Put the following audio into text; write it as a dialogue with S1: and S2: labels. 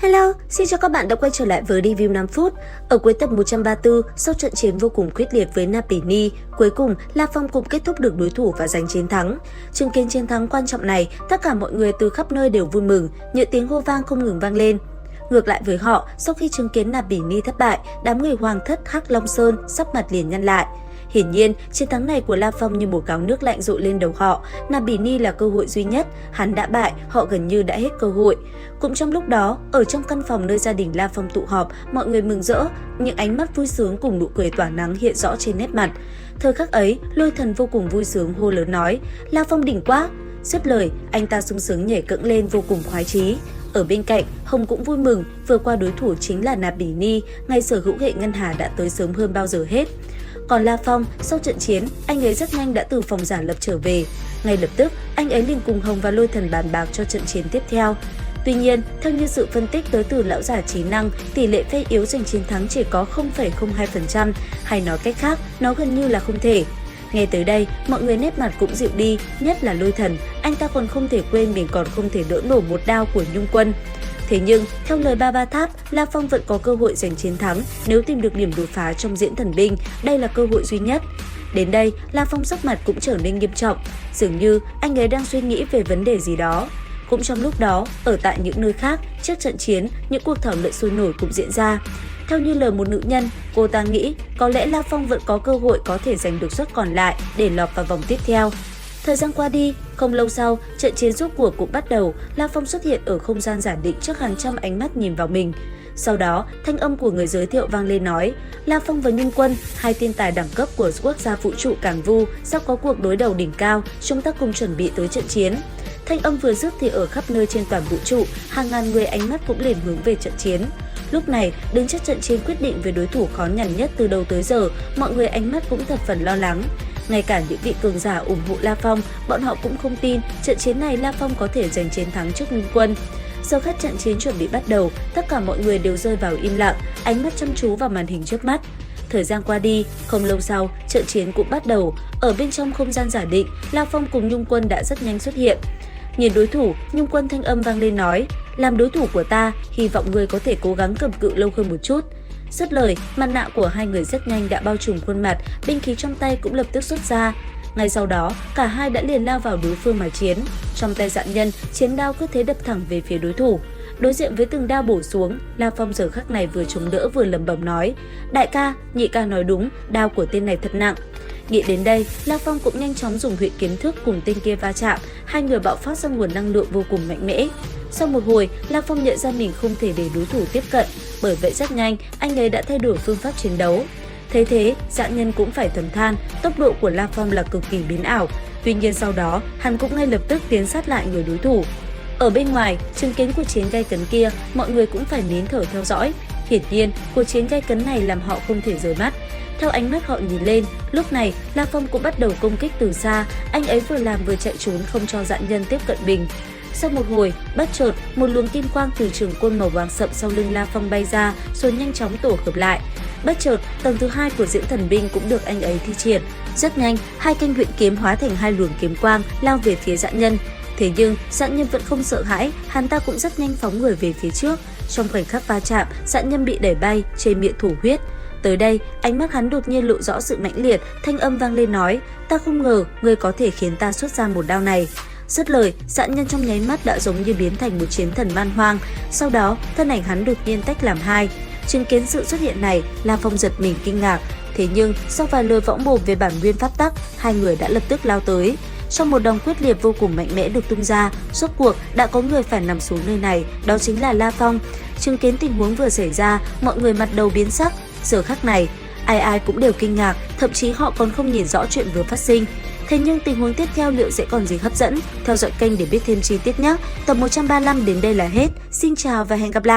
S1: Hello, xin chào các bạn đã quay trở lại với review 5 phút. Ở cuối tập 134, sau trận chiến vô cùng quyết liệt với Nabini, cuối cùng La Phong cũng kết thúc được đối thủ và giành chiến thắng. Chứng kiến chiến thắng quan trọng này, tất cả mọi người từ khắp nơi đều vui mừng, những tiếng hô vang không ngừng vang lên. Ngược lại với họ, sau khi chứng kiến Nabini thất bại, đám người hoàng thất Hắc Long Sơn sắc mặt liền nhăn lại. Hiển nhiên, chiến thắng này của La Phong như một gáo nước lạnh dội lên đầu họ. Nabini là cơ hội duy nhất, hắn đã bại, họ gần như đã hết cơ hội. Cũng trong lúc đó, ở trong căn phòng nơi gia đình La Phong tụ họp, mọi người mừng rỡ, những ánh mắt vui sướng cùng nụ cười tỏa nắng hiện rõ trên nét mặt. Thời khắc ấy, Lôi Thần vô cùng vui sướng hô lớn nói: "La Phong đỉnh quá!" Dứt lời, anh ta sung sướng nhảy cẫng lên vô cùng khoái chí. Ở bên cạnh, Hồng cũng vui mừng, vừa qua đối thủ chính là Nabini, ngày sở hữu hệ ngân hà đã tới sớm hơn bao giờ hết. Còn La Phong, sau trận chiến, anh ấy rất nhanh đã từ phòng giả lập trở về. Ngay lập tức, anh ấy liền cùng Hồng và Lôi Thần bàn bạc cho trận chiến tiếp theo. Tuy nhiên, theo như sự phân tích tới từ lão giả trí năng, tỷ lệ phe yếu giành chiến thắng chỉ có 0,02%, hay nói cách khác, nó gần như là không thể. Nghe tới đây, mọi người nét mặt cũng dịu đi, nhất là Lôi Thần, anh ta còn không thể quên mình còn không thể đỡ nổi một đao của Nhung Quân. Thế nhưng, theo lời Ba Tháp, La Phong vẫn có cơ hội giành chiến thắng nếu tìm được điểm đột phá trong diễn thần binh, đây là cơ hội duy nhất. Đến đây, La Phong sắc mặt cũng trở nên nghiêm trọng, dường như anh ấy đang suy nghĩ về vấn đề gì đó. Cũng trong lúc đó, ở tại những nơi khác, trước trận chiến, những cuộc thảo luận sôi nổi cũng diễn ra. Theo như lời một nữ nhân, cô ta nghĩ có lẽ La Phong vẫn có cơ hội có thể giành được suất còn lại để lọt vào vòng tiếp theo. Thời gian qua đi, không lâu sau, trận chiến rốt cuộc cũng bắt đầu, La Phong xuất hiện ở không gian giả định trước hàng trăm ánh mắt nhìn vào mình. Sau đó, thanh âm của người giới thiệu vang lên nói: La Phong và Nhung Quân, hai thiên tài đẳng cấp của quốc gia vũ trụ Càn Vu, sắp có cuộc đối đầu đỉnh cao, chúng ta cùng chuẩn bị tới trận chiến. Thanh âm vừa dứt thì ở khắp nơi trên toàn vũ trụ, hàng ngàn người ánh mắt cũng liền hướng về trận chiến. Lúc này, đứng trước trận chiến quyết định về đối thủ khó nhằn nhất từ đầu tới giờ, mọi người ánh mắt cũng thập phần lo lắng. Ngay cả những vị cường giả ủng hộ La Phong, bọn họ cũng không tin trận chiến này La Phong có thể giành chiến thắng trước Nhung Quân. Giờ khắc trận chiến chuẩn bị bắt đầu, tất cả mọi người đều rơi vào im lặng, ánh mắt chăm chú vào màn hình trước mắt. Thời gian qua đi, không lâu sau, trận chiến cũng bắt đầu. Ở bên trong không gian giả định, La Phong cùng Nhung Quân đã rất nhanh xuất hiện. Nhìn đối thủ, Nhung Quân thanh âm vang lên nói: "Làm đối thủ của ta, hy vọng ngươi có thể cố gắng cầm cự lâu hơn một chút." Dứt lời, mặt nạ của hai người rất nhanh đã bao trùm khuôn mặt, binh khí trong tay cũng lập tức xuất ra. Ngay sau đó, cả hai đã liền lao vào đối phương mà chiến. Trong tay dạn nhân, chiến đao cứ thế đập thẳng về phía đối thủ. Đối diện với từng đao bổ xuống, La Phong giờ khắc này vừa chống đỡ vừa lẩm bẩm nói: "Đại ca, nhị ca nói đúng, đao của tên này thật nặng." Nghĩ đến đây, La Phong cũng nhanh chóng dùng huyễn kiếm thức cùng tên kia va chạm, hai người bạo phát ra nguồn năng lượng vô cùng mạnh mẽ. Sau một hồi, La Phong nhận ra mình không thể để đối thủ tiếp cận, bởi vậy rất nhanh, anh ấy đã thay đổi phương pháp chiến đấu. Thấy thế, dạn nhân cũng phải thầm than, tốc độ của La Phong là cực kỳ biến ảo. Tuy nhiên sau đó, hắn cũng ngay lập tức tiến sát lại người đối thủ. Ở bên ngoài, chứng kiến cuộc chiến gay cấn kia, mọi người cũng phải nín thở theo dõi. Hiển nhiên, cuộc chiến gay cấn này làm họ không thể rời mắt. Theo ánh mắt họ nhìn lên, lúc này La Phong cũng bắt đầu công kích từ xa, anh ấy vừa làm vừa chạy trốn không cho dạn nhân tiếp cận mình. Sau một hồi, bất chợt, một luồng kim quang từ trường côn màu vàng sậm sau lưng La Phong bay ra, rồi nhanh chóng tổ hợp lại. Bất chợt, tầng thứ 2 của diễn thần binh cũng được anh ấy thi triển. Rất nhanh, hai thanh huyễn kiếm hóa thành hai luồng kiếm quang lao về phía dạn nhân. Thế nhưng, dạn nhân vẫn không sợ hãi, hắn ta cũng rất nhanh phóng người về phía trước. Trong khoảnh khắc va chạm, dạn nhân bị đẩy bay, trên miệng thổ huyết. Tới đây, ánh mắt hắn đột nhiên lộ rõ sự mãnh liệt, thanh âm vang lên nói: "Ta không ngờ ngươi có thể khiến ta xuất ra một đao này." Dứt lời, dạn nhân trong nháy mắt đã giống như biến thành một chiến thần man hoang. Sau đó, thân ảnh hắn đột nhiên tách làm hai. Chứng kiến sự xuất hiện này, La Phong giật mình kinh ngạc. Thế nhưng, sau vài lời võng mồm về bản nguyên pháp tắc, hai người đã lập tức lao tới. Trong một đòn quyết liệt vô cùng mạnh mẽ được tung ra, rốt cuộc đã có người phải nằm xuống nơi này, đó chính là La Phong. Chứng kiến tình huống vừa xảy ra, mọi người mặt đầu biến sắc. Giờ khắc này, ai ai cũng đều kinh ngạc, thậm chí họ còn không nhìn rõ chuyện vừa phát sinh. Thế nhưng tình huống tiếp theo liệu sẽ còn gì hấp dẫn? Theo dõi kênh để biết thêm chi tiết nhé. Tập 135 đến đây là hết. Xin chào và hẹn gặp lại!